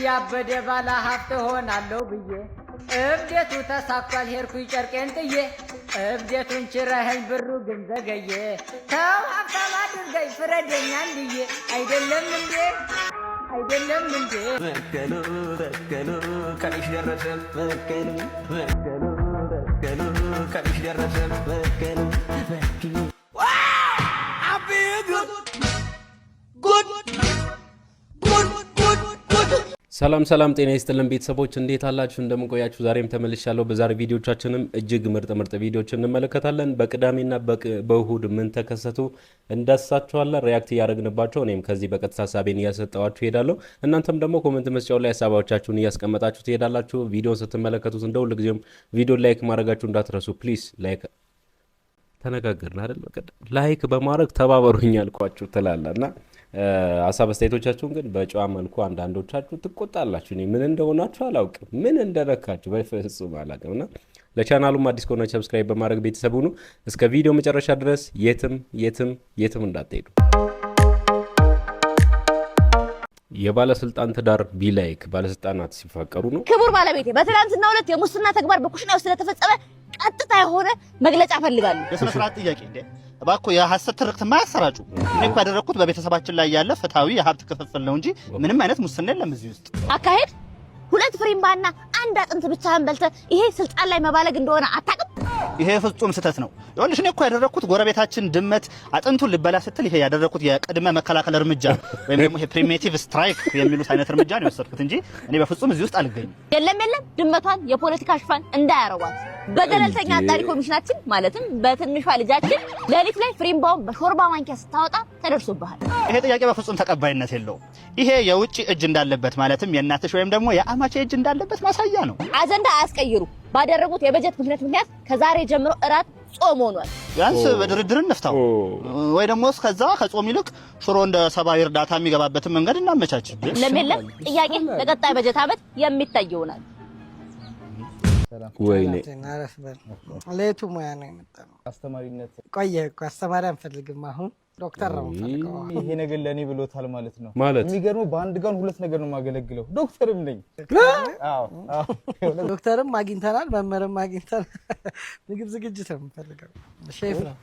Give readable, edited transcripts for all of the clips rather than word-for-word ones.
ያበደ ባለ ሀብት ሆናለሁ ብዬ እብደቱ ተሳክቷል ሄድኩኝ ጨርቄን ጥዬ እብደቱን ችረኸኝ ብሩ ግን ዘገየ ተው ሀብታም አድርገኝ ፍረደኛ እንድዬ አይደለም እንዴ መከሉ ቀንሽ ደረሰ መከሉ ቀንሽ ደረሰ መከሉ ሰላም ጤና ይስጥልን ቤተሰቦች እንዴት አላችሁ እንደምን ቆያችሁ ዛሬም ተመልሻለሁ በዛሬ ቪዲዮቻችንም እጅግ ምርጥ ቪዲዮችን እንመለከታለን በቅዳሜና በእሁድ ምን ተከሰቱ እንዳሳችኋለን ሪአክት ያደረግንባቸው እኔም ከዚህ በቀጥታ ሐሳቤን እያሰጣዋችሁ ሄዳለሁ እናንተም ደግሞ ኮሜንት መስጫው ላይ ሐሳባችሁን እያስቀመጣችሁ ትሄዳላችሁ ቪዲዮን ስትመለከቱት እንደው ለጊዜም ቪዲዮ ላይክ ማድረጋችሁ እንዳትረሱ ፕሊዝ ላይክ ተነጋገርን አይደል በቀደም ላይክ በማድረግ ተባበሩኝ አልኳችሁ ተላላና ሐሳብ አስተያየቶቻችሁን ግን በጨዋ መልኩ አንዳንዶቻችሁ ትቆጣላችሁ እኔ ምን እንደሆናችሁ አላውቅም ምን እንደነካችሁ በፍጹም አላውቅምና ለቻናሉም አዲስ ከሆነ ሰብስክራይብ በማድረግ ቤተሰብ ሁኑ እስከ ቪዲዮ መጨረሻ ድረስ የትም እንዳትሄዱ የባለስልጣን ትዳር ቢላይክ ባለስልጣናት ሲፋቀሩ ነው ክቡር ባለቤቴ በትላንትና ሁለት የሙስና ተግባር በኩሽናው ስለተፈጸመ ቀጥታ የሆነ መግለጫ ፈልጋለሁ የስነ ስርዓት ጥያቄ እንዴ ባኮ የሐሰት ትርክት ማያሰራጩ እኔ እኮ ያደረኩት በቤተሰባችን ላይ ያለ ፍትሃዊ የሀብት ክፍፍል ነው እንጂ ምንም አይነት ሙስና የለም እዚህ ውስጥ አካሄድ ሁለት ፍሪምባና አንድ አጥንት ብቻህን በልተ ይሄ ስልጣን ላይ መባለግ እንደሆነ አታውቅም ይሄ ፍጹም ስህተት ነው ይኸውልሽ እኔ እኮ ያደረኩት ጎረቤታችን ድመት አጥንቱን ልበላ ስትል ይሄ ያደረኩት የቅድመ መከላከል እርምጃ ወይም ደግሞ ይሄ ፕሪሚቲቭ ስትራይክ የሚሉት አይነት እርምጃ ነው የወሰድኩት እንጂ እኔ በፍጹም እዚህ ውስጥ አልገኝም የለም ድመቷን የፖለቲካ ሽፋን እንዳያረዋት በገለልተኛ አጣሪ ኮሚሽናችን ማለትም በትንሿ ልጃችን ለሊት ላይ ፍሪምባውን በሾርባ ማንኪያ ስታወጣ ተደርሶብሃል ይሄ ጥያቄ በፍጹም ተቀባይነት የለውም ይሄ የውጪ እጅ እንዳለበት ማለትም የእናትሽ ወይም ደግሞ የአማቼ እጅ እንዳለበት ማሳያ ነው አጀንዳ አያስቀይሩ ባደረጉት የበጀት ምክንያት ከዛሬ ጀምሮ እራት ጾም ሆኗል ያንስ በድርድር እንፍታው ወይ ደግሞ እስከዛ ከጾም ይልቅ ሽሮ እንደ ሰባዊ እርዳታ የሚገባበትን መንገድ እናመቻች ለምን ጥያቄ ለቀጣይ በጀት አመት የሚታይ ይሆናል ወይኔ ለቱ ሙያ ነው የመጣው አስተማሪነት ቆየ እኮ አስተማሪ አንፈልግም አሁን ዶክተር ነው ፈልገው ይሄ ነገር ለኔ ብሎታል ማለት ነው የሚገርመው በአንድ ቀን ሁለት ነገር ነው ማገለግለው ዶክተርም ነኝ አዎ ዶክተርም ማግኝተናል መመረም ማግኝተናል ምግብ ዝግጅት ነው የምፈልገው ሼፍ ነው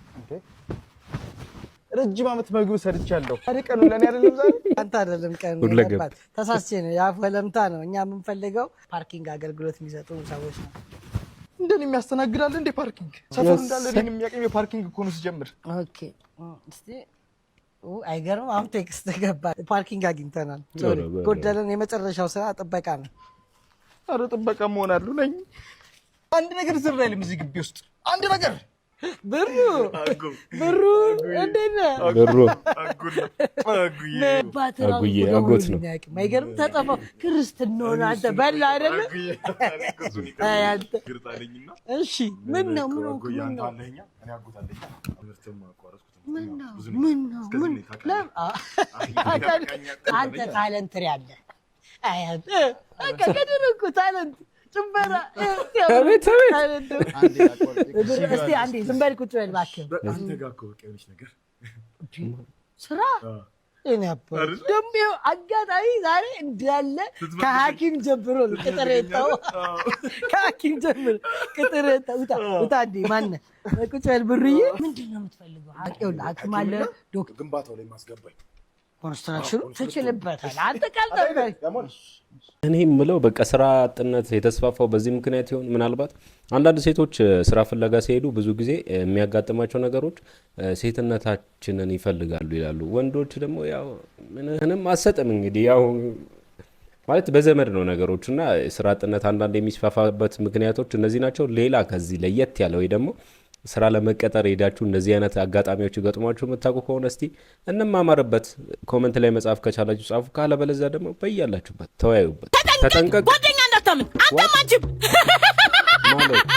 ረጅም አመት ምግብ ሰርቻለሁ አሪቀኑ ለኔ አይደለም ዛሬ አንተ አይደለም ቀኑ ይባል ተሳስቼ ነው ያ ወለምታ ነው እኛ የምንፈልገው ፓርኪንግ አገልግሎት የሚሰጡ ሰዎች ነው እንደኔ የሚያስተናግዳል እንደ ፓርኪንግ ሰፈር እንዳለ ለኔ የሚያቀኝ ፓርኪንግ እኮ ነው ሲጀምር ኦኬ እስቲ አይገርም አሁን ቴክስት ገባ ፓርኪንግ አግኝተናል ጎደለን የመጨረሻው ስራ ጥበቃ ነው አረ ጥበቃ መሆን አሉ ነኝ አንድ ነገር ዝር አይልም እዚህ ግቢ ውስጥ አንድ ነገር ብሩ እንዴት ነው ብሩ አጉት ነው ማይገርም ተጠፋው ክርስቲያኖ አንተ በላ አይደለ እሺ ምን ነው አንተ ታለንት ያለ አያት ከደረኩ ታለንት ጭምበራ እስቲ አንዴ ዝም በል ቁጭ በል እባክህ አንተ ጋር እኮ ቀይሽ ነገር ስራ እኔ አባ ደም አጋጣሚ ዛሬ እንዳለ ከሐኪም ጀምሮ ቅጥሬታው ከሐኪም ጀምሮ ቅጥሬታው ውጣ እንዴ ማን ቁጭ በል ብርዬ ምንድነው የምትፈልገው አቅም አለ ዶክተር ግንባታው ላይ ማስገባኝ ኮንስትራክሽኑ ትችልበታል አንተ ካልተበይ እኔ የምለው በቃ ስራ አጥነት የተስፋፋው በዚህ ምክንያት ይሆን ምናልባት አንዳንድ ሴቶች ስራ ፍለጋ ሲሄዱ ብዙ ጊዜ የሚያጋጥማቸው ነገሮች ሴትነታችንን ይፈልጋሉ ይላሉ ወንዶች ደግሞ ያው ምንም አሰጥም እንግዲህ ያው ማለት በዘመድ ነው ነገሮችና ስራ አጥነት አንዳንድ የሚስፋፋበት ምክንያቶች እነዚህ ናቸው ሌላ ከዚህ ለየት ያለ ወይ ደግሞ ስራ ለመቀጠር ሄዳችሁ እንደዚህ አይነት አጋጣሚዎች ገጥሟችሁ መታቆ ከሆነ እስቲ እንማማርበት ኮሜንት ላይ መጻፍ ከቻላችሁ ጻፉ ካለ በለዛ ደግሞ በያላችሁበት ተወያዩበት ተጠንቀቁ ጓደኛ እንዳታምን አታማጅም ማለት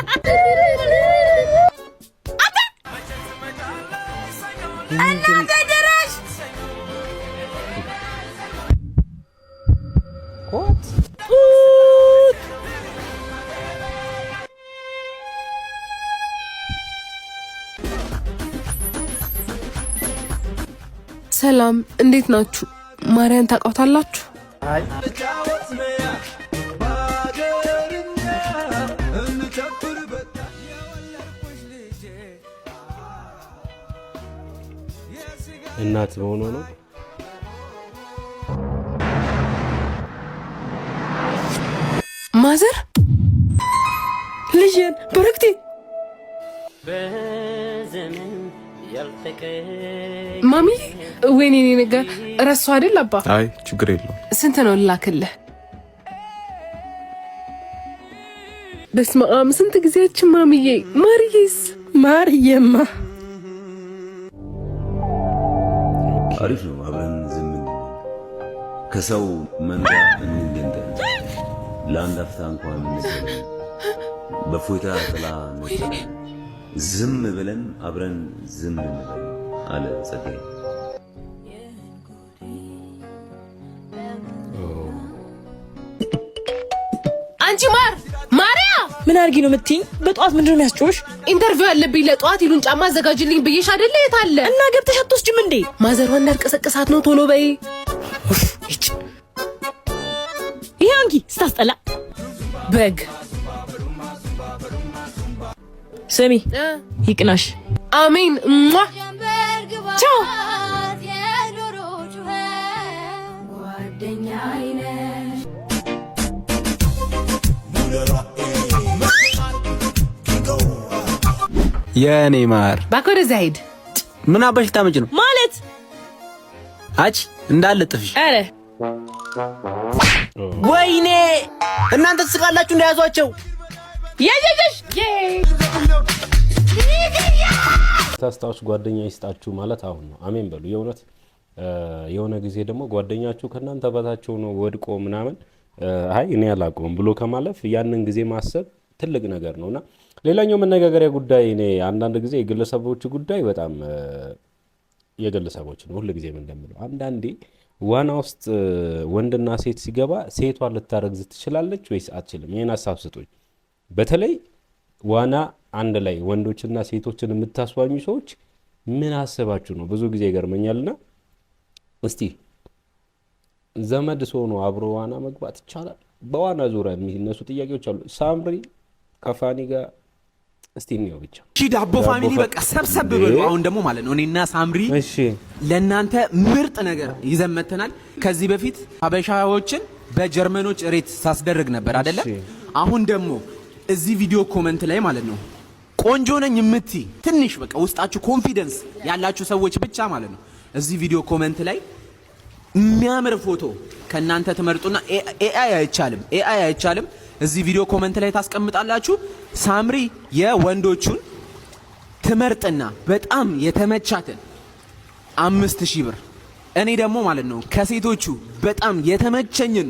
እናንተ ድረሽ ኮት ሰላም እንዴት ናችሁ ማርያን ታውቃታላችሁ አይ እናት በሆነ ነው ማዘር ልጅን በረክቴ ማሚ ወይኔ ነገር ረሱ አይደል አባ? አይ ችግር የለውም። ስንት ነው ላክልህ? በስመ አብ ስንት ጊዜያችን ማሚዬ። ማርዬስ ማርዬማ አሪፍ ነው። አብረን ዝም ከሰው መንጋ እንገንጠል ለአንድ አፍታ እንኳን እንሰል በፎይታ ጥላ ነጥለ ዝም ብለን አብረን ዝም እንበል አለ ጸጋዬ። አንቺ ማርያ ምን አርጊ ነው የምትይኝ? በጠዋት ምንድነው የሚያስጮሽ? ኢንተርቪው አለብኝ ለጠዋት ይሉን ጫማ አዘጋጅልኝ ብዬሽ አይደለ? የት አለ እና ገብተሽ አትወስጂም እንዴ? ማዘሯን እንዳርቀሰቅሳት ነው። ቶሎ በይ። ይሄ አንቺ ስታስጠላ በግ። ስሚ ይቅናሽ። አሜን። ቻው የኔ ማር ባኮረ ዛይድ ምን አባሽ ታመጭ ነው ማለት አጭ እንዳለጥፍሽ። አረ ወይኔ እናንተ ትስቃላችሁ እንዳያዟቸው። ያያያሽ ታስታውስ ጓደኛ ይስጣችሁ ማለት አሁን ነው። አሜን በሉ። የእውነት የሆነ ጊዜ ደግሞ ጓደኛችሁ ከናንተ በታቸው ነው ወድቆ ምናምን አይ እኔ አላውቀውም ብሎ ከማለፍ ያንን ጊዜ ማሰብ ትልቅ ነገር ነውና ሌላኛው መነጋገሪያ ጉዳይ እኔ አንዳንድ ጊዜ የግለሰቦች ጉዳይ በጣም የግለሰቦች ነው። ሁሉ ጊዜ ምን እንደምለው አንዳንዴ ዋና ውስጥ ወንድና ሴት ሲገባ ሴቷ ልታረግዝ ትችላለች ወይስ አትችልም? ይሄን ሐሳብ ስጡኝ። በተለይ ዋና አንድ ላይ ወንዶችና ሴቶችን የምታስዋኙ ሰዎች ምን አስባችሁ ነው? ብዙ ጊዜ ይገርመኛልና እስቲ ዘመድ ሆኖ አብሮ ዋና መግባት ይቻላል? በዋና ዙሪያ የሚነሱ ጥያቄዎች አሉ። ሳምሪ ከፋኒ ጋር እስቲ ነው ብቻ ዳቦ ፋሚሊ በቃ ሰብሰብ ብሎ አሁን ደግሞ ማለት ነው እኔና ሳምሪ ለእናንተ ምርጥ ነገር ይዘን መተናል። ከዚህ በፊት ሀበሻዎችን በጀርመኖች ሬት ሳስደርግ ነበር አይደለ? አሁን ደግሞ እዚህ ቪዲዮ ኮሜንት ላይ ማለት ነው ቆንጆ ነኝ የምትይ ትንሽ በቃ ውስጣችሁ ኮንፊደንስ ያላችሁ ሰዎች ብቻ ማለት ነው እዚህ ቪዲዮ ኮሜንት ላይ የሚያምር ፎቶ ከናንተ ትመርጡና ኤአይ አይቻልም እዚህ ቪዲዮ ኮሜንት ላይ ታስቀምጣላችሁ። ሳምሪ የወንዶቹን ትመርጥና በጣም የተመቻትን 5000 ብር፣ እኔ ደግሞ ማለት ነው ከሴቶቹ በጣም የተመቸኝን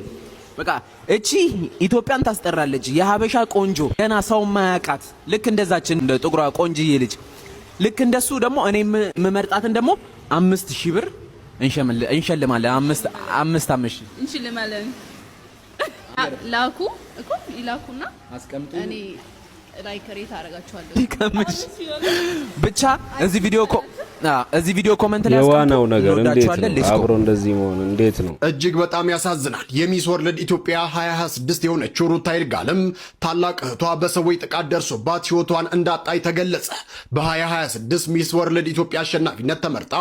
በቃ እቺ ኢትዮጵያን ታስጠራለች የሀበሻ ቆንጆ ገና ሰው ማያቃት ልክ እንደዛችን እንደ ጥቁሯ ቆንጅዬ ልጅ ልክ እንደሱ ደግሞ እኔ መመርጣትን ደግሞ 5000 ብር እንሸልማለን። 5 እንሽልማለን። ላኩ እኮ ይላኩና አስቀምጡ። እኔ ላይክ ሬት አደርጋቸዋለሁ። ይከምሽ ብቻ እዚህ ቪዲዮ ኮሜንት ላይ የዋናው ነገር እንዴት ነው አብሮ እንደዚህ መሆን እንዴት ነው? እጅግ በጣም ያሳዝናል። የሚስ ወርልድ ኢትዮጵያ 2026 የሆነችው ሩታ ይርጋለም ታላቅ እህቷ በሰዎች ጥቃት ደርሶባት ህይወቷን እንዳጣይ ተገለጸ። በ2026 ሚስ ወርልድ ኢትዮጵያ አሸናፊነት ተመርጣ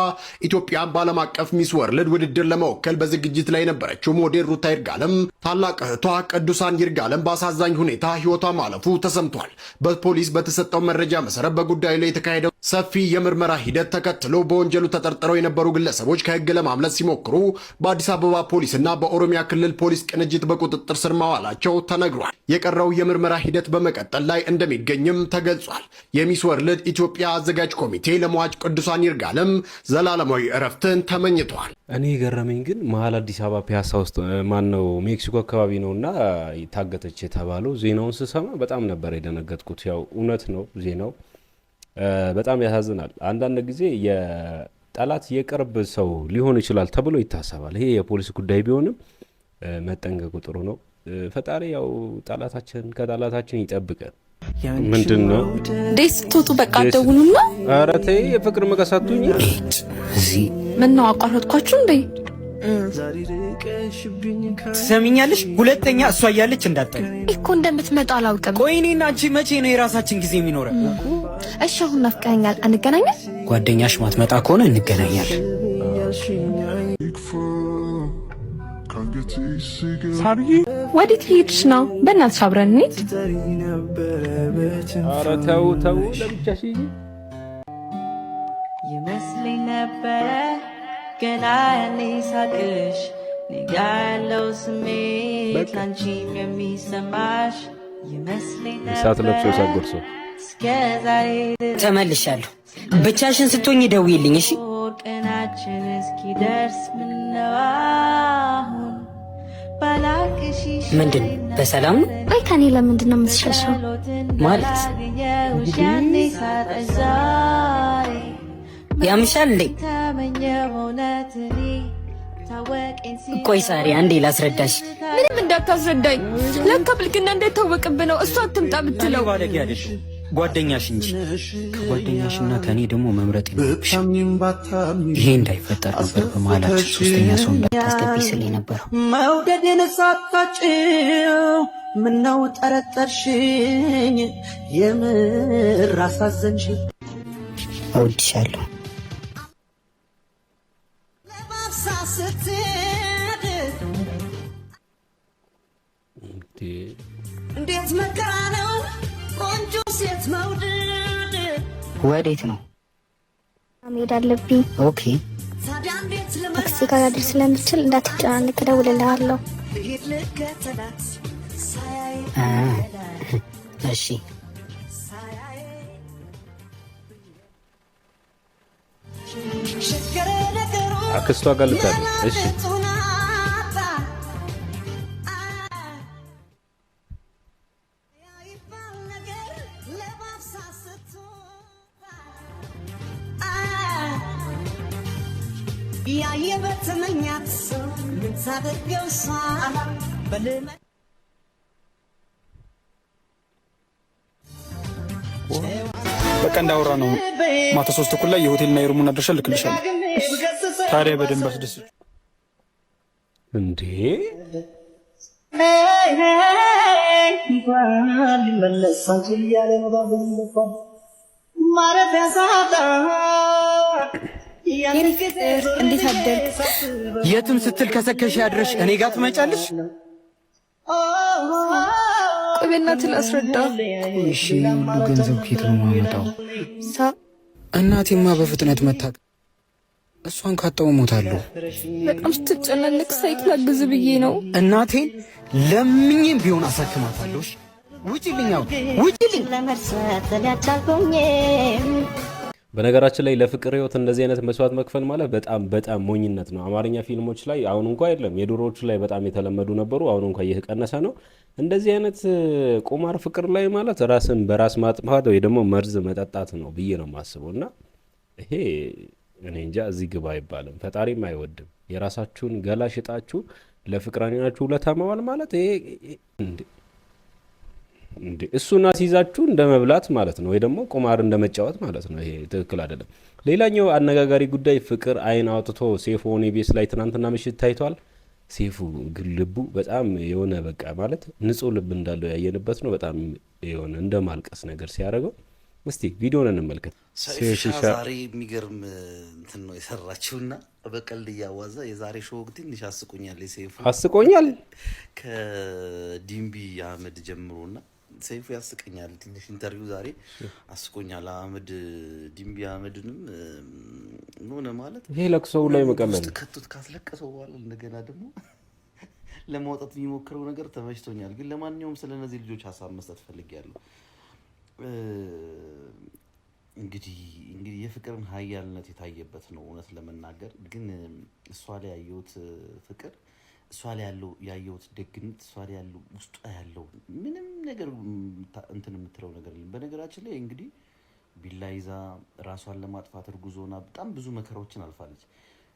ኢትዮጵያን በዓለም አቀፍ ሚስ ወርልድ ውድድር ለመወከል በዝግጅት ላይ የነበረችው ሞዴል ሩታ ይርጋለም ታላቅ እህቷ ቅዱሳን ይርጋለም በአሳዛኝ ሁኔታ ህይወቷ ማለፉ ተሰምቷል። በፖሊስ በተሰጠው መረጃ መሰረት በጉዳዩ ላይ የተካሄደው ሰፊ የምርመራ ሂደት ተከትሎ በወንጀሉ ተጠርጥረው የነበሩ ግለሰቦች ከህግ ለማምለጥ ሲሞክሩ በአዲስ አበባ ፖሊስና በኦሮሚያ ክልል ፖሊስ ቅንጅት በቁጥጥር ስር ማዋላቸው ተነግሯል። የቀረው የምርመራ ሂደት በመቀጠል ላይ እንደሚገኝም ተገልጿል። የሚስ ወርልድ ኢትዮጵያ አዘጋጅ ኮሚቴ ለሟች ቅዱሳን ይርጋለም ዘላለማዊ እረፍትን ተመኝቷል። እኔ የገረመኝ ግን መሀል አዲስ አበባ ፒያሳ ውስጥ ማነው ሜክሲኮ አካባቢ ነውና ታገተች የተባለው ዜናውን ስሰማ በጣም ነበር የደነገጥኩት። ያው እውነት ነው ዜናው በጣም ያሳዝናል። አንዳንድ ጊዜ የጠላት የቅርብ ሰው ሊሆን ይችላል ተብሎ ይታሰባል። ይሄ የፖሊስ ጉዳይ ቢሆንም መጠንቀቁ ጥሩ ነው። ፈጣሪ ያው ጠላታችን ከጠላታችን ይጠብቀን። ምንድን ነው ደስ ስትወጡ በቃ ደውሉና ኧረ ተይ የፍቅር መቀሳቱኝ ምን ነው አቋረጥኳችሁ እንዴ? ትሰሚኛለሽ? ሁለተኛ እሷ እያለች እንዳጠኝ እኮ እንደምትመጣ አላውቅም። ቆይ እኔና አንቺ መቼ ነው የራሳችን ጊዜ የሚኖረን? እሺ አሁን ናፍቀኸኛል፣ እንገናኛለን። ጓደኛሽ ማትመጣ ከሆነ እንገናኛለን። ሳርዬ ወዴት ልሄድሽ ነው? በእናትሽ አብረን እንሂድ። ኧረ ተው ተው፣ ለብቻሽ ይመስለኝ ነበረ ገና ያኔ ሳቅሽ ኔጋ ያለው ስሜት ላንቺም የሚሰማሽ ይመስለኝ እሳት ለብሶ ነበረ ሳጎርሶ እስከ ዛሬ ተመልሻለሁ። ብቻሽን ስትሆኝ ደውዪልኝ እሺ? ቀናችን እስኪደርስ ምነው አሁን ባላቅሽ ምንድን በሰላም ነው? አይ ከኔ ለምንድን ነው የምትሸሸው? ማለት ያኔ ሳጠሽ ዛሬ ያምሻል እንዴ? ቆይ ሳሪ አንዴ ላስረዳሽ። ምንም እንዳታስረዳኝ። ለካ ብልግና እንዳይታወቅብህ ነው እሷ አትምጣ ብትለው። ባለጌ አይደል ጓደኛሽ እንጂ ከጓደኛሽና ከኔ ደግሞ መምረጥ ይኖርብሽ። ይሄ እንዳይፈጠር ነበር በመሀላችን ሶስተኛ ሰው እንዳታስገቢ ስል የነበረው። መውደድን ሳታጭው ምነው ጠረጠርሽኝ? የምር አሳዘንሽ። እወድሻለሁ። እንዴት መከራ ነው ቆንጆ ሴት መውደድ። ወዴት ነው? መሄድ አለብኝ። ኦኬ ታክሲ ጋር ላድርስ ስለምችል እንዳትጨናነቅ እደውልልሃለሁ። እሺ አክስቷ ጋር ልታድር። እሺ በቃ እንዳወራ ነው። ማታ 3 ተኩል ላይ የሆቴልና የሩሙን አድራሻ ልክልሻለሁ። ታዲያ በደንብ አስደስች እንዴ። እንዴት አደርክ? የትም ስትል ከሰከሽ ያድረሽ እኔ ጋር ትመጫለሽ? ቆይ በእናትህ ላስረዳ። እሺ ሁሉ ገንዘብ ከየት ነው የማመጣው? እናቴማ በፍጥነት መታ እሷን ካጣው ሞታለሁ። በጣም ስትጨናነቅ ሳይክል አግዝ ብዬ ነው። እናቴን ለምኝም ቢሆን አሳክማታለሁ። ውጪልኝ፣ ውጪልኝ። በነገራችን ላይ ለፍቅር ህይወት እንደዚህ አይነት መስዋዕት መክፈል ማለት በጣም ሞኝነት ነው። አማርኛ ፊልሞች ላይ አሁን እንኳን የለም፣ የድሮዎቹ ላይ በጣም የተለመዱ ነበሩ። አሁን እንኳን እየተቀነሰ ነው። እንደዚህ አይነት ቁማር ፍቅር ላይ ማለት ራስን በራስ ማጥፋት ወይ ደግሞ መርዝ መጠጣት ነው ብዬ ነው የማስበው። እና ይሄ እኔ እንጃ እዚህ ግባ አይባልም፣ ፈጣሪም አይወድም። የራሳችሁን ገላ ሽጣችሁ ለፍቅረኛችሁ ውለታ መዋል ማለት ይሄ እንዴ እሱን አስይዛችሁ እንደ መብላት ማለት ነው፣ ወይ ደግሞ ቁማር እንደ መጫወት ማለት ነው። ይሄ ትክክል አይደለም። ሌላኛው አነጋጋሪ ጉዳይ ፍቅር አይን አውጥቶ ሴፉ ኢቢኤስ ላይ ትናንትና ምሽት ታይቷል። ሴፉ ግን ልቡ በጣም የሆነ በቃ ማለት ንጹህ ልብ እንዳለው ያየንበት ነው። በጣም የሆነ እንደ ማልቀስ ነገር ሲያደርገው እስቲ ቪዲዮን እንመልከት። ሰይፉ ዛሬ የሚገርም እንትን ነው የሰራችውና በቀልድ እያዋዛ የዛሬ ሾው ትንሽ አስቆኛል። ሰይፉ አስቆኛል ከዲምቢ አህመድ ጀምሮና ሰይፉ ያስቀኛል። ትንሽ ኢንተርቪው ዛሬ አስቆኛል። አህመድ ዲምቢ አህመድንም ሆነ ማለት ይሄ ለቅሶው ላይ መቀመጥ ከቱት ካስለቀሰው በኋላ እንደገና ደግሞ ለማውጣት የሚሞክረው ነገር ተመችቶኛል። ግን ለማንኛውም ስለነዚህ ልጆች ሀሳብ መስጠት ፈልጌያለሁ። እንግዲህ የፍቅርን ሀያልነት የታየበት ነው እውነት ለመናገር። ግን እሷ ላይ ያየሁት ፍቅር፣ እሷ ላይ ያየሁት ደግነት፣ እሷ ላይ ያለው ውስጧ ያለው ምንም ነገር እንትን የምትለው ነገር የለም። በነገራችን ላይ እንግዲህ ቢላ ይዛ ራሷን ለማጥፋት እርጉዞና በጣም ብዙ መከራዎችን አልፋለች።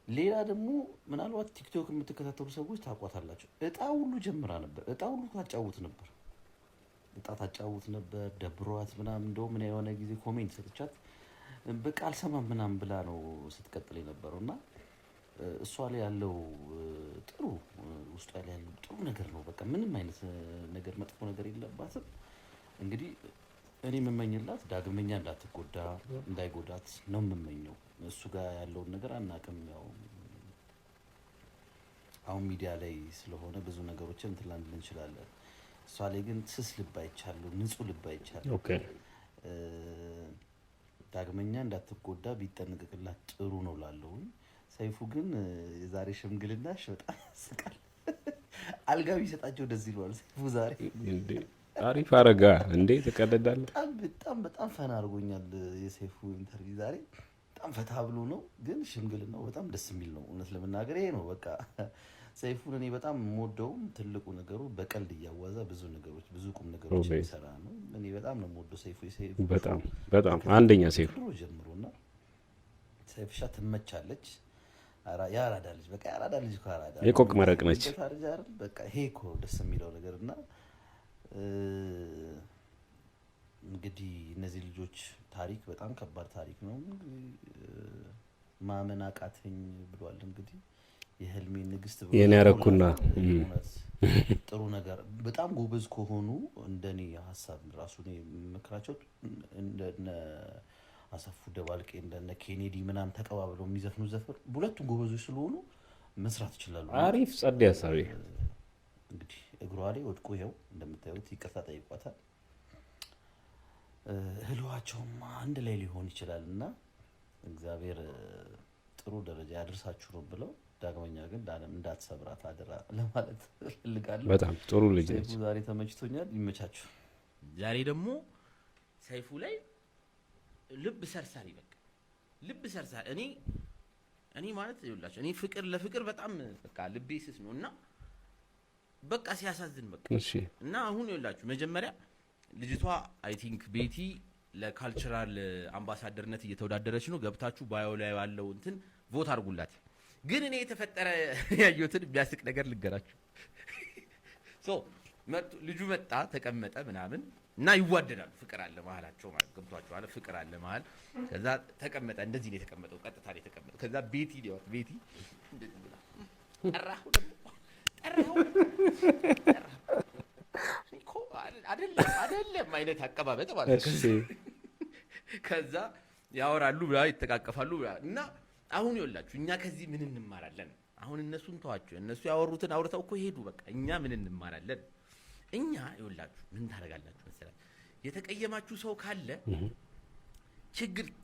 ሌላ ደግሞ ምናልባት ቲክቶክ የምትከታተሉ ሰዎች ታውቋታላችሁ። እጣ ሁሉ ጀምራ ነበር። እጣ ሁሉ ታጫውት ነበር ደብሯት ምናምን። እንደውም ምን የሆነ ጊዜ ኮሜንት ሰጥቻት በቃ አልሰማም ምናምን ብላ ነው ስትቀጥል የነበረው። እና እሷ ላይ ያለው ጥሩ ውስጧ ላይ ያለው ጥሩ ነገር ነው። በቃ ምንም አይነት ነገር መጥፎ ነገር የለባትም። እንግዲህ እኔ የምመኝላት ዳግመኛ እንዳትጎዳ እንዳይጎዳት ነው የምመኘው። እሱ ጋር ያለውን ነገር አናውቅም። ያው አሁን ሚዲያ ላይ ስለሆነ ብዙ ነገሮችን እንትን ላንል እንችላለን። እሷ ላይ ግን ስስ ልብ አይቻለሁ፣ ንጹህ ልብ አይቻለሁ። ኦኬ ዳግመኛ እንዳትጎዳ ቢጠነቀቅላት ጥሩ ነው ላለሁኝ። ሰይፉ ግን የዛሬ ሽምግልናሽ በጣም ያስቃል። አልጋ ቢሰጣቸው ደስ ይለዋል። ሰይፉ ዛሬ እንዴ አሪፍ አረጋ እንዴ ተቀደዳለህ። በጣም ፈና አድርጎኛል የሰይፉ ኢንተርቪው ዛሬ በጣም ፈታ ብሎ ነው። ግን ሽምግልናው በጣም ደስ የሚል ነው። እውነት ለመናገር ይሄ ነው በቃ ሰይፉን እኔ በጣም የምወደው ትልቁ ነገሩ በቀልድ እያዋዛ ብዙ ነገሮች ብዙ ቁም ነገሮች የሚሰራ ነው። እኔ በጣም ነው የምወደው ሰይፉ በጣም አንደኛ ሰይፉ ጀምሮና ሰይፍሻ ትመቻለች። ያራዳ ልጅ በቃ ያራዳ ልጅ እኮ ያራዳ የቆቅ መረቅ ነች። በቃ ይሄ እኮ ደስ የሚለው ነገርና እንግዲህ እነዚህ ልጆች ታሪክ በጣም ከባድ ታሪክ ነው። ማመን አቃተኝ ብሏል። እንግዲህ የህልሜ ንግስት ብሎ የኔ ያረኩና ጥሩ ነገር በጣም ጎበዝ ከሆኑ እንደኔ ሐሳብ ራሱ ነው መከራቸው እንደነ አሰፉ ደባልቄ እንደነ ኬኔዲ ምናምን ተቀባብለው የሚዘፍኑ ዘፈር ሁለቱም ጎበዞች ስለሆኑ መስራት ይችላሉ። አሪፍ ጸድ ያሳቢ እንግዲህ እግሯ ላይ ወድቆ ይኸው እንደምታዩት ይቅርታ ጠይቋታል። እህሏቸውም አንድ ላይ ሊሆን ይችላልና እግዚአብሔር ጥሩ ደረጃ ያደርሳችሁ ነው ብለው ዳግመኛ ግን ዳለም እንዳትሰብራት አደራ ለማለት ፈልጋለሁ። በጣም ጥሩ ልጅ ነች። ዛሬ ተመችቶኛል። ይመቻችሁ። ዛሬ ደግሞ ሰይፉ ላይ ልብ ሰርሳሪ በቃ ልብ ሰርሳሪ እኔ ማለት ይኸውላችሁ እኔ ፍቅር ለፍቅር በጣም በቃ ልቤ ስስ ነውና በቃ ሲያሳዝን በቃ እና አሁን ይኸውላችሁ መጀመሪያ ልጅቷ አይ ቲንክ ቤቲ ለካልቸራል አምባሳደርነት እየተወዳደረች ነው። ገብታችሁ ባዮ ላይ ያለው እንትን ቮት አድርጉላት። ግን እኔ የተፈጠረ ያየሁትን የሚያስቅ ነገር ልገራችሁ። ልጁ መጣ ተቀመጠ ምናምን እና ይዋደዳሉ። ፍቅር አለ መሀላቸው ማለት ገብቷችኋል። ፍቅር አለ መሀል። ከዛ ተቀመጠ። እንደዚህ ነው የተቀመጠው፣ ቀጥታ ነው የተቀመጠው። ከዛ ቤቲ እንደዚህ ብላ ጠራሁ አይደለም አይነት አቀባበጥ ማለት ነው። ከዛ ያወራሉ ብላ ይተቃቀፋሉ እና አሁን ይኸውላችሁ እኛ ከዚህ ምን እንማራለን? አሁን እነሱን ተዋቸው። እነሱ ያወሩትን አውርተው እኮ ሄዱ። በቃ እኛ ምን እንማራለን? እኛ ይኸውላችሁ ምን ታደርጋላችሁ መሰላችሁ? የተቀየማችሁ ሰው ካለ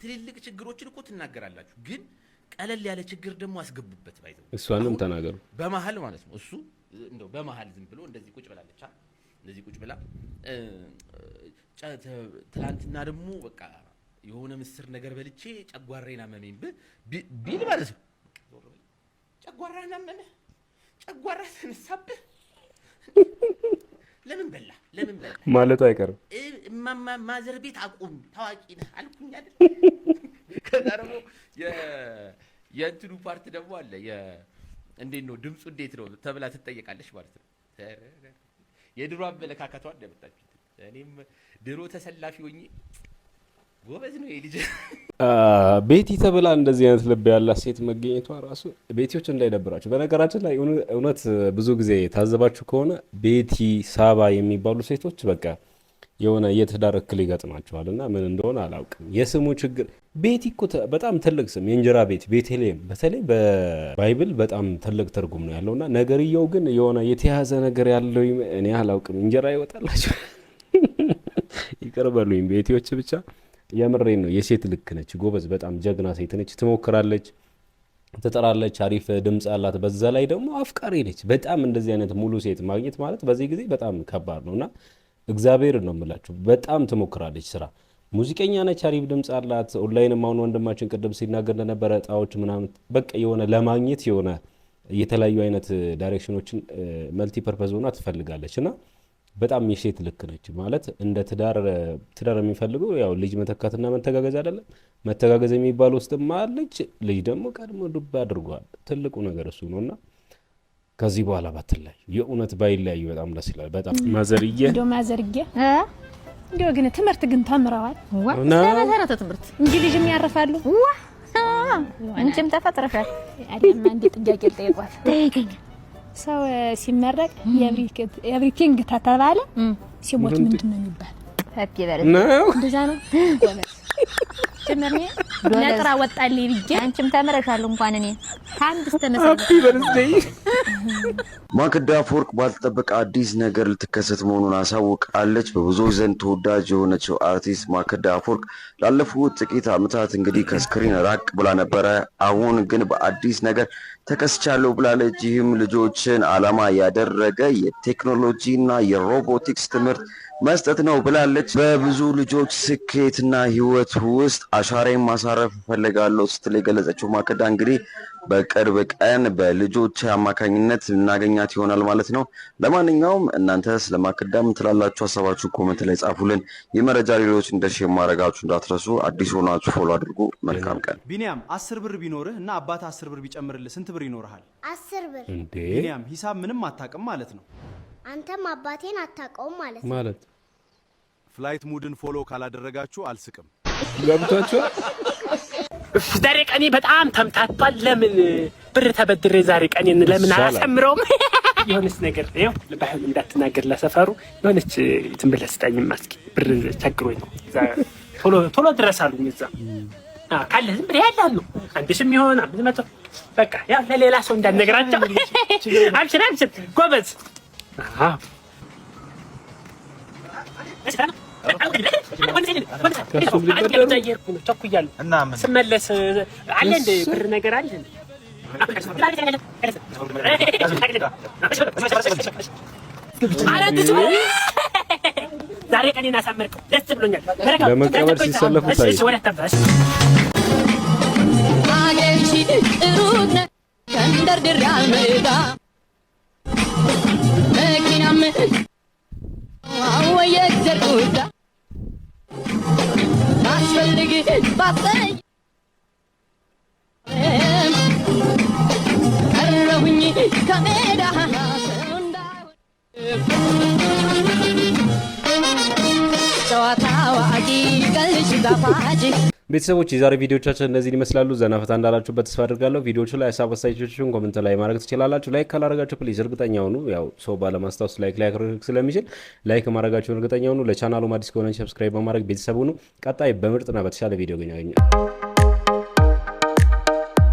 ትልልቅ ችግሮችን እኮ ትናገራላችሁ፣ ግን ቀለል ያለ ችግር ደግሞ አስገቡበት። ባይዘው እሷንም ተናገሩ በመሀል ማለት ነው። እሱ እንደው በመሀል ዝም ብሎ እንደዚህ ቁጭ ብላለች እንደዚህ ቁጭ ብላ ትላንትና ደግሞ በቃ የሆነ ምስር ነገር በልቼ ጨጓራዬን አመመኝ ቢል ማለት ነው። ጨጓራህን አመመህ፣ ጨጓራ ተነሳብህ፣ ለምን በላ ማለቱ አይቀርም። ማዘር ቤት አቁም ታዋቂ ነህ አልኩኝ አይደል? ከዛ ደግሞ የእንትኑ ፓርት ደግሞ አለ። እንዴት ነው ድምፁ እንዴት ነው ተብላ ትጠየቃለች ማለት ነው። የድሮ አመለካከቷ እንደመጣችሁ እኔም ድሮ ተሰላፊ ሆኜ ጎበዝ ነው የልጅ ቤቲ ተብላ እንደዚህ አይነት ልብ ያላት ሴት መገኘቷ ራሱ ቤቲዎች እንዳይደብራችሁ። በነገራችን ላይ እውነት ብዙ ጊዜ ታዘባችሁ ከሆነ ቤቲ፣ ሳባ የሚባሉ ሴቶች በቃ የሆነ የትዳር እክል ይገጥማቸዋል እና ምን እንደሆነ አላውቅም። የስሙ ችግር ቤቲ እኮ በጣም ትልቅ ስም፣ የእንጀራ ቤት ቤተልሔም፣ በተለይ በባይብል በጣም ትልቅ ትርጉም ነው ያለውና ነገርየው ግን የሆነ የተያዘ ነገር ያለው እኔ አላውቅም። እንጀራ ይወጣላቸው ይቅር በሉኝ ቤቲዎች። ብቻ የምሬን ነው። የሴት ልክ ነች፣ ጎበዝ፣ በጣም ጀግና ሴት ነች። ትሞክራለች፣ ትጠራለች፣ አሪፍ ድምፅ አላት። በዛ ላይ ደግሞ አፍቃሪ ነች። በጣም እንደዚህ አይነት ሙሉ ሴት ማግኘት ማለት በዚህ ጊዜ በጣም ከባድ ነውና እግዚአብሔር ነው የምላችሁ። በጣም ትሞክራለች ስራ። ሙዚቀኛ ነች፣ አሪፍ ድምፅ አላት። ኦንላይንም አሁን ወንድማችን ቅድም ሲናገር እንደነበረ እጣዎች ምናምን በቃ የሆነ ለማግኘት የሆነ የተለያዩ አይነት ዳይሬክሽኖችን መልቲ ፐርፐዝ ሆና ትፈልጋለች እና በጣም የሴት ልክ ነች ማለት እንደ ትዳር የሚፈልገው ያው ልጅ መተካትና መተጋገዝ አይደለም። መተጋገዝ የሚባል ውስጥም አለች። ልጅ ደግሞ ቀድሞ ዱብ አድርጓል። ትልቁ ነገር እሱ ነውና ከዚህ በኋላ ባትለያዩ የእውነት ባይለያዩ በጣም ደስ ይላል። በጣም ማዘርዬ እንደው ግን ትምህርት ግን ተምረዋል። መሰረተ ትምህርት እንግሊዝም ያርፋሉ። አንቺም ተፈጥረሻል። አይደለም አንዴ ጥያቄ ልጠይቋት። ጠይቀኝ። ሰው ሲመረቅ ኤቭሪቲንግ ተተባለ ሲሞት ምንድን ነው የሚባል? ሃፒ በርዝ ነው። እንደዛ ነው። ጎበዝ ጀመርኔ ነጥራ ወጣልኝ ብዬ አንቺም ተምረሻል። እንኳን እኔ ታንድ ተመሰለ ሃፒ በርዝዴይ። ማክዳ አፈወርቅ ባልተጠበቀ አዲስ ነገር ልትከሰት መሆኑን አሳውቃለች። በብዙዎች ዘንድ ተወዳጅ የሆነችው አርቲስት ማክዳ አፈወርቅ ላለፉት ጥቂት ዓመታት እንግዲህ ከስክሪን ራቅ ብላ ነበረ። አሁን ግን በአዲስ ነገር ተከስቻለሁ ብላለች። ይህም ልጆችን ዓላማ ያደረገ የቴክኖሎጂና የሮቦቲክስ ትምህርት መስጠት ነው ብላለች። በብዙ ልጆች ስኬትና ህይወት ውስጥ አሻራዬን ማሳረፍ እፈልጋለሁ ስትል የገለጸችው ማክዳ እንግዲህ በቅርብ ቀን በልጆች አማካኝነት እናገኛት ይሆናል ማለት ነው። ለማንኛውም እናንተ ስለ ማክዳ ምን ትላላችሁ? ሀሳባችሁ ኮሜንት ላይ ጻፉልን። የመረጃ ሌሎች እንደሼር ማድረጋችሁ እንዳትረሱ። አዲስ ሆናችሁ ፎሎ አድርጉ። መልካም ቀን። ቢኒያም 10 ብር ቢኖርህ እና አባት 10 ብር ቢጨምርልህ ስንት ብር ይኖርሃል? 10 ብር። እንዴ ቢኒያም ሂሳብ ምንም አታውቅም ማለት ነው። አንተም አባቴን አታውቀውም ማለት ነው። ማለት ፍላይት ሙድን ፎሎ ካላደረጋችሁ አልስቅም። ገብቷችሁ? ዛሬ ቀኔ በጣም ተምታቷል። ለምን ብር ተበድሬ ዛሬ ቀኔን ለምን አላሰምረውም? የሆነች ነገር ይኸው ባህል እንዳትናገር ለሰፈሩ የሆነች ዝም ብለህ ስጠኝማ እስኪ ብር ቸግሮኝ ነው። ቶሎ ድረሳሉኝ እዛ ካለ ዝም ብለህ ያላሉ 1000 ይሆን 500 በቃ ያው ለሌላ ሰው እንዳትነግራቸው። አብሽር አብሽር ጎበዝ። ስመለስ አለ እንደ ብር ነገር አለ። ዛሬ ቀኔን አሳመርከው፣ ደስ ብሎኛል። ለመቀበል ሲሰለፉ ታይ ቤተሰቦች የዛሬ ቪዲዮቻችን እነዚህን ይመስላሉ። ዘና ፈታ እንዳላችሁበት ተስፋ አድርጋለሁ። ቪዲዮቹ ላይ ሀሳብ አስተያየቶችን ኮሜንት ላይ ማድረግ ትችላላችሁ። ላይክ ካላደረጋችሁ ፕሊዝ እርግጠኛ ሁኑ። ያው ሰው ባለማስታወስ ላይክ ስለሚችል ላይክ ማድረጋችሁን እርግጠኛ ሁኑ። ለቻናሉ አዲስ ከሆነ ሰብስክራይብ በማድረግ ቤተሰብ ሁኑ። ቀጣይ በምርጥና በተሻለ ቪዲዮ ገኛኛል።